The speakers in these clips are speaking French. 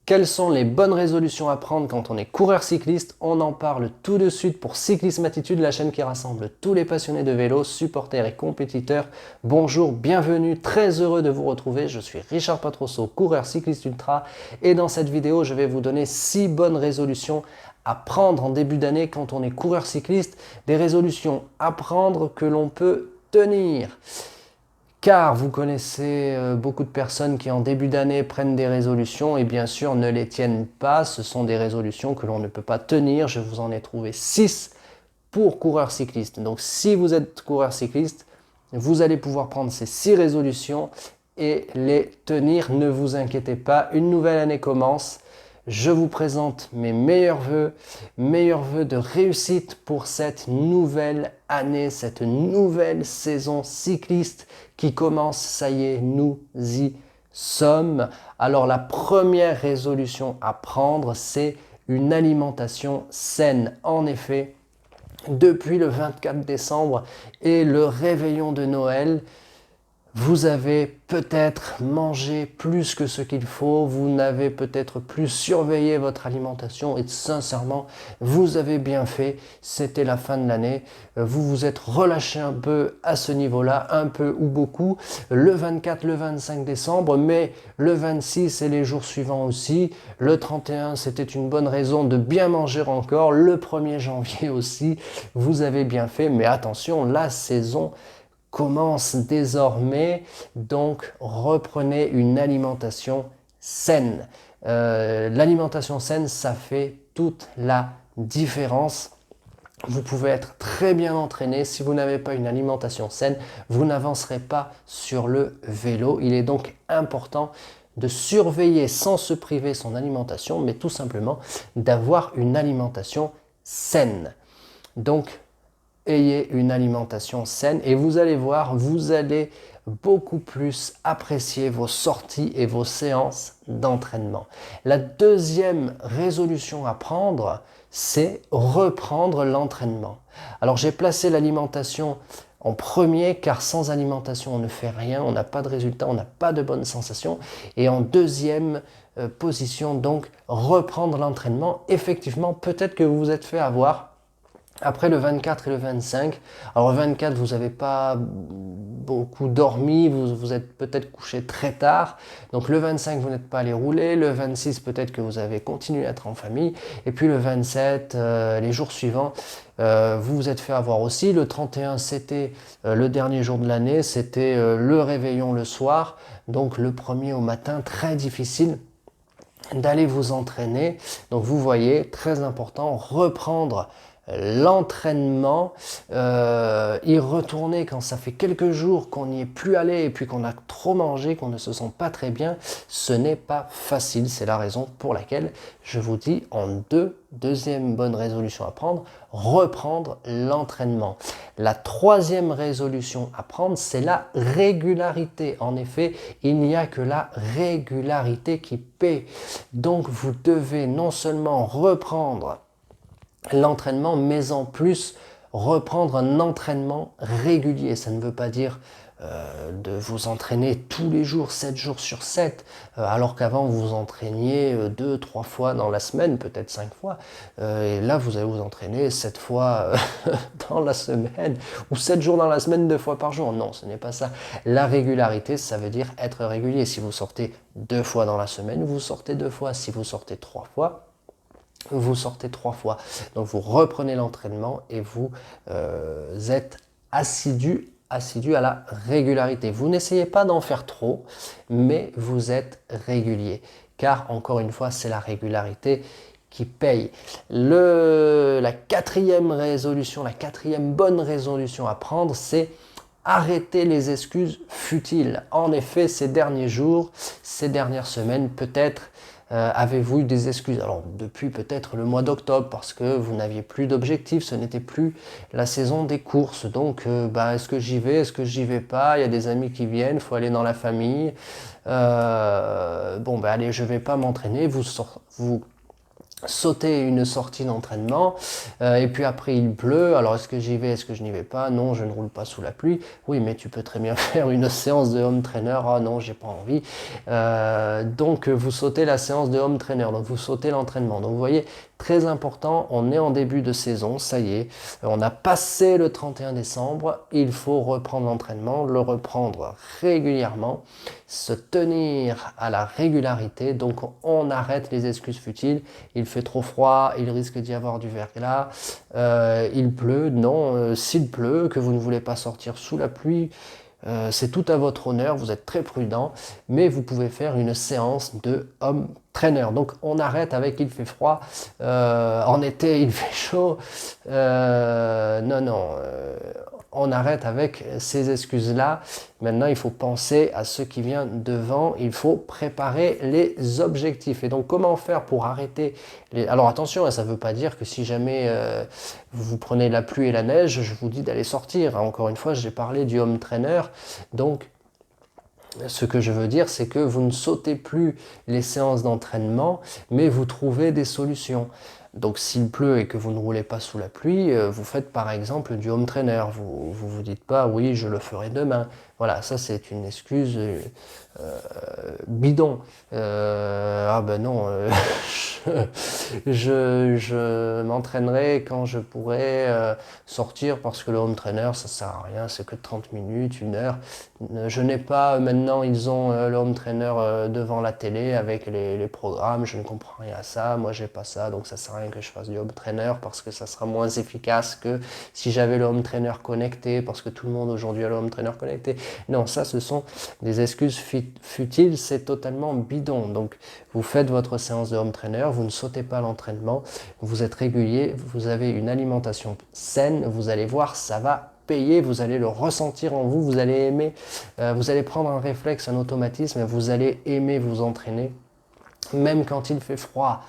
Quelles sont les bonnes résolutions à prendre quand on est coureur cycliste? On en parle tout de suite pour Cyclisme Attitude, la chaîne qui rassemble tous les passionnés de vélo, supporters et compétiteurs. Bonjour, bienvenue, très heureux de vous retrouver. Je suis Richard Patrosso, coureur cycliste ultra, et dans cette vidéo, je vais vous donner 6 bonnes résolutions à prendre en début d'année quand on est coureur cycliste. Des résolutions à prendre que l'on peut tenir. Car vous connaissez beaucoup de personnes qui en début d'année prennent des résolutions et bien sûr ne les tiennent pas. Ce sont des résolutions que l'on ne peut pas tenir. Je vous en ai trouvé 6 pour coureurs cyclistes. Donc si vous êtes coureur cycliste, vous allez pouvoir prendre ces 6 résolutions et les tenir. Ne vous inquiétez pas, une nouvelle année commence. Je vous présente mes meilleurs vœux de réussite pour cette nouvelle année, cette nouvelle saison cycliste qui commence. Ça y est, nous y sommes. Alors la première résolution à prendre, c'est une alimentation saine. En effet, depuis le 24 décembre et le réveillon de Noël, vous avez peut-être mangé plus que ce qu'il faut, vous n'avez peut-être plus surveillé votre alimentation et sincèrement, vous avez bien fait, c'était la fin de l'année, vous vous êtes relâché un peu à ce niveau-là, un peu ou beaucoup, le 24, le 25 décembre, mais le 26 et les jours suivants aussi, le 31 c'était une bonne raison de bien manger encore, le 1er janvier aussi, vous avez bien fait, mais attention, la saison commence désormais, donc reprenez une alimentation saine. L'alimentation saine, ça fait toute la différence. Vous pouvez être très bien entraîné. Si vous n'avez pas une alimentation saine, vous n'avancerez pas sur le vélo. Il est donc important de surveiller sans se priver son alimentation, mais tout simplement d'avoir une alimentation saine. Donc, ayez une alimentation saine et vous allez voir, vous allez beaucoup plus apprécier vos sorties et vos séances d'entraînement. La deuxième résolution à prendre, c'est reprendre l'entraînement. Alors j'ai placé l'alimentation en premier car sans alimentation on ne fait rien, on n'a pas de résultat, on n'a pas de bonnes sensations. Et en deuxième position donc reprendre l'entraînement. Effectivement peut-être que vous vous êtes fait avoir après le 24 et le 25, alors le 24, vous n'avez pas beaucoup dormi, vous êtes peut-être couché très tard. Donc le 25, vous n'êtes pas allé rouler. Le 26, peut-être que vous avez continué à être en famille. Et puis le 27, les jours suivants, vous vous êtes fait avoir aussi. Le 31, c'était le dernier jour de l'année, c'était le réveillon le soir. Donc le premier au matin, très difficile d'aller vous entraîner. Donc vous voyez, très important, reprendre l'entraînement, y retourner quand ça fait quelques jours qu'on n'y est plus allé et puis qu'on a trop mangé, qu'on ne se sent pas très bien, ce n'est pas facile. C'est la raison pour laquelle je vous dis en deuxième bonne résolution à prendre, reprendre l'entraînement. La troisième résolution à prendre, c'est la régularité. En effet, il n'y a que la régularité qui paie. Donc vous devez non seulement reprendre l'entraînement, mais en plus reprendre un entraînement régulier. Ça ne veut pas dire de vous entraîner tous les jours, 7 jours sur 7, alors qu'avant vous vous entraîniez 2-3 fois dans la semaine, peut-être 5 fois, et là vous allez vous entraîner 7 fois dans la semaine, ou 7 jours dans la semaine, 2 fois par jour. Non, ce n'est pas ça. La régularité, ça veut dire être régulier. Si vous sortez 2 fois dans la semaine, vous sortez 2 fois. Si vous sortez 3 fois, vous sortez 3 fois. Donc vous reprenez l'entraînement et vous êtes assidu à la régularité. Vous n'essayez pas d'en faire trop, mais vous êtes régulier. Car encore une fois, c'est la régularité qui paye. La quatrième résolution, la quatrième bonne résolution à prendre, c'est arrêter les excuses futiles. En effet, ces derniers jours, ces dernières semaines, peut-être avez-vous eu des excuses? Alors depuis peut-être le mois d'octobre parce que vous n'aviez plus d'objectifs, ce n'était plus la saison des courses. Donc est-ce que j'y vais, est-ce que j'y vais pas? Il y a des amis qui viennent, il faut aller dans la famille. Allez, je vais pas m'entraîner. Vous sauter une sortie d'entraînement et puis après il pleut, alors est-ce que j'y vais, est-ce que je n'y vais pas? Non, je ne roule pas sous la pluie. Oui, mais tu peux très bien faire une séance de home trainer. Ah non, j'ai pas envie. Donc vous sautez la séance de home trainer, donc vous sautez l'entraînement. Donc vous voyez, très important, on est en début de saison, ça y est, on a passé le 31 décembre, il faut reprendre l'entraînement, le reprendre régulièrement, se tenir à la régularité, donc on arrête les excuses futiles. Il fait trop froid, il risque d'y avoir du verglas, il pleut, non, s'il pleut, que vous ne voulez pas sortir sous la pluie, c'est tout à votre honneur, vous êtes très prudent, mais vous pouvez faire une séance de home trainer. Donc on arrête avec il fait froid, en été il fait chaud, non, on arrête avec ces excuses-là. Maintenant, il faut penser à ce qui vient devant, il faut préparer les objectifs. Et donc, comment faire pour arrêter les... Alors attention, ça ne veut pas dire que si jamais vous prenez la pluie et la neige, je vous dis d'aller sortir. Encore une fois, j'ai parlé du home trainer, donc ce que je veux dire, c'est que vous ne sautez plus les séances d'entraînement, mais vous trouvez des solutions. Donc s'il pleut et que vous ne roulez pas sous la pluie, vous faites par exemple du home trainer. Vous dites pas oui, je le ferai demain. Voilà, ça c'est une excuse bidon. Ah ben non, je m'entraînerai quand je pourrai sortir parce que le home trainer ça sert à rien, c'est que 30 minutes, 1 heure. Je n'ai pas, maintenant ils ont le home trainer devant la télé avec les programmes, je ne comprends rien à ça, moi j'ai pas ça, donc ça sert à rien que je fasse du home trainer parce que ça sera moins efficace que si j'avais le home trainer connecté, parce que tout le monde aujourd'hui a le home trainer connecté. Non, ça ce sont des excuses futiles, c'est totalement bidon. Donc vous faites votre séance de home trainer, vous ne sautez pas l'entraînement, vous êtes régulier, vous avez une alimentation saine, vous allez voir, ça va payer, vous allez le ressentir en vous, vous allez aimer, vous allez prendre un réflexe, un automatisme, et vous allez aimer vous entraîner, même quand il fait froid.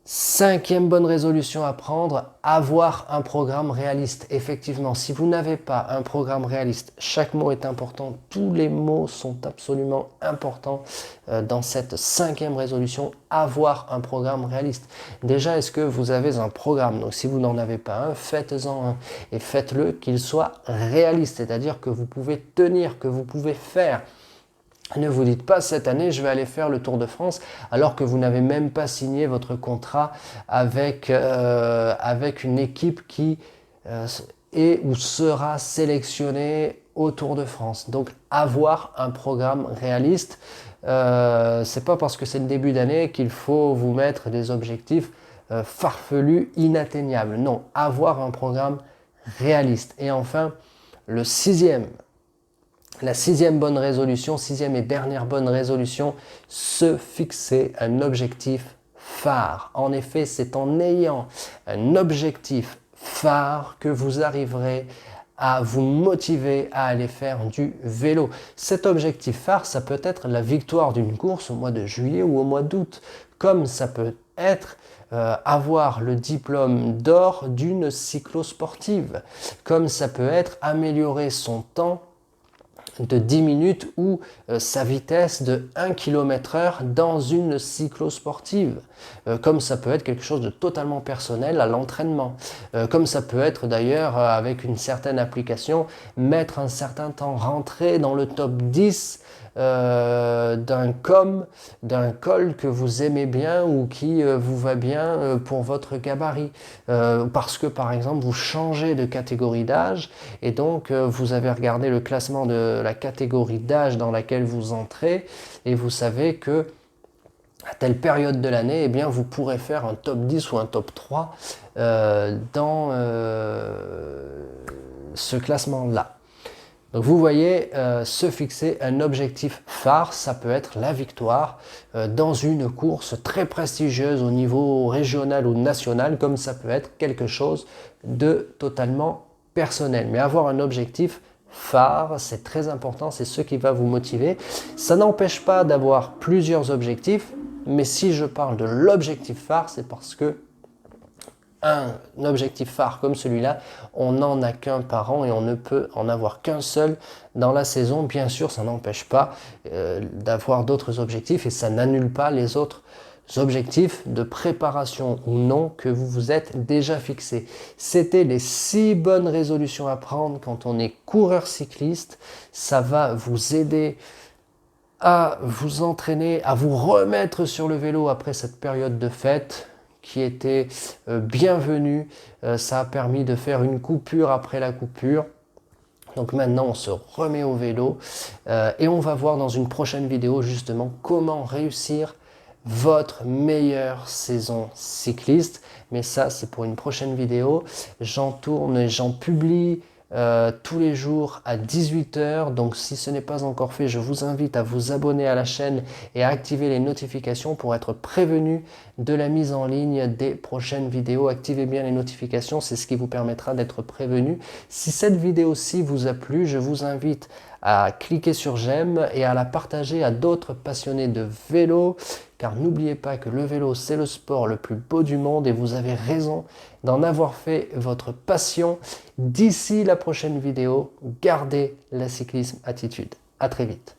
5e bonne résolution à prendre, avoir un programme réaliste. Effectivement, si vous n'avez pas un programme réaliste, chaque mot est important, tous les mots sont absolument importants dans cette 5e résolution, avoir un programme réaliste. Déjà, est-ce que vous avez un programme? Donc si vous n'en avez pas un, faites-en un et faites-le qu'il soit réaliste, c'est-à-dire que vous pouvez tenir, que vous pouvez faire. Ne vous dites pas cette année je vais aller faire le Tour de France alors que vous n'avez même pas signé votre contrat avec une équipe qui est ou sera sélectionnée au Tour de France. Donc avoir un programme réaliste, c'est pas parce que c'est le début d'année qu'il faut vous mettre des objectifs farfelus, inatteignables. Non, avoir un programme réaliste. Et enfin, la 6e bonne résolution, 6e et dernière bonne résolution, se fixer un objectif phare. En effet, c'est en ayant un objectif phare que vous arriverez à vous motiver à aller faire du vélo. Cet objectif phare, ça peut être la victoire d'une course au mois de juillet ou au mois d'août, comme ça peut être avoir le diplôme d'or d'une cyclosportive, comme ça peut être améliorer son temps de 10 minutes ou sa vitesse de 1 km/h dans une cyclosportive. Comme ça peut être quelque chose de totalement personnel à l'entraînement. Comme ça peut être d'ailleurs avec une certaine application, mettre un certain temps, rentrer dans le top 10 d'un col que vous aimez bien ou qui vous va bien pour votre gabarit. Parce que par exemple vous changez de catégorie d'âge et donc vous avez regardé le classement de la catégorie d'âge dans laquelle vous entrez et vous savez que à telle période de l'année, eh bien, vous pourrez faire un top 10 ou un top 3 dans ce classement-là. Donc vous voyez, se fixer un objectif phare, ça peut être la victoire dans une course très prestigieuse au niveau régional ou national, comme ça peut être quelque chose de totalement personnel. Mais avoir un objectif phare, c'est très important, c'est ce qui va vous motiver. Ça n'empêche pas d'avoir plusieurs objectifs, mais si je parle de l'objectif phare, c'est parce que un objectif phare comme celui-là, on n'en a qu'un par an et on ne peut en avoir qu'un seul dans la saison. Bien sûr, ça n'empêche pas d'avoir d'autres objectifs et ça n'annule pas les autres objectifs de préparation ou non que vous vous êtes déjà fixés. C'était les 6 bonnes résolutions à prendre quand on est coureur cycliste. Ça va vous aider à vous entraîner, à vous remettre sur le vélo après cette période de fête qui était bienvenue. Ça a permis de faire une coupure après la coupure. Donc maintenant, on se remet au vélo et on va voir dans une prochaine vidéo justement comment réussir votre meilleure saison cycliste. Mais ça, c'est pour une prochaine vidéo. J'en tourne et j'en publie tous les jours à 18 h. Donc si ce n'est pas encore fait, je vous invite à vous abonner à la chaîne et à activer les notifications pour être prévenu de la mise en ligne des prochaines vidéos. Activez bien les notifications, c'est ce qui vous permettra d'être prévenu. Si cette vidéo-ci vous a plu, je vous invite à cliquer sur j'aime et à la partager à d'autres passionnés de vélo, car n'oubliez pas que le vélo c'est le sport le plus beau du monde et vous avez raison d'en avoir fait votre passion. D'ici la prochaine vidéo, gardez la cyclisme attitude. À très vite.